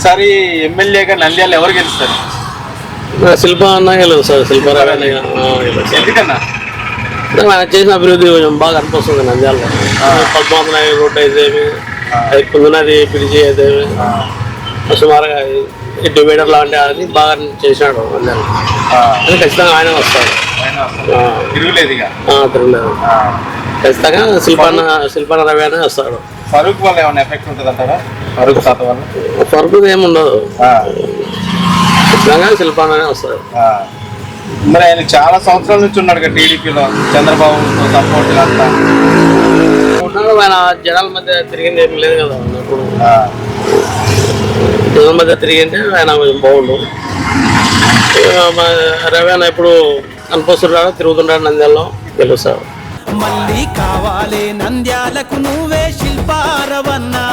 ఈసారి ఎమ్మెల్యేగా నంద్యాల ఎవరు గెలుస్తారు? శిల్ప అన్న గెలదు సార్, శిల్పారావు ఎందుకన్నా? ఆయన చేసిన అభివృద్ధి కొంచెం బాగా అనిపిస్తుంది నంద్యాలలో. పద్మావతి నాయుడు రోడ్డు అయితేమి, అది పుందునది బ్రిడ్జి అయితేమి, సుమారుగా ఈ డివైడర్ లాంటి అది బాగా చేసినాడు నంద్యాల. అది ఖచ్చితంగా ఆయన వస్తాడు, తిరుగులేదు ఇక. తిరగలేదు. ఖచ్చితంగా శిల్పాన రవి అనే వస్తాడు. ఫరూక్ వల్ల ఏమైనా ఎఫెక్ట్ ఉంటుంది అంటారా? ఫరూక్ తాత వల్ల ఫరూక్ ఏముండదు, ఖచ్చితంగా శిల్పాననే వస్తాడు. మరి ఆయన చాలా సంవత్సరాల నుంచి ఉన్నాడు కదా టీడీపీలో, చంద్రబాబుతో సపోర్ట్ అంతా ఉన్నాడు. ఆయన జనాల మధ్య తిరిగింది ఏం లేదు కదా, ఇప్పుడు జనాల మధ్య తిరిగింటే ఆయన కొంచెం బాగుండు. రవి అన్న ఇప్పుడు కనిపిస్తున్నాడు, తిరుగుతుంటాడు నంద్యాలలో, గెలుస్తాడు. మళ్ళీ కావాలే నంద్యాలకు నువ్వే శిల్పారవన్నా.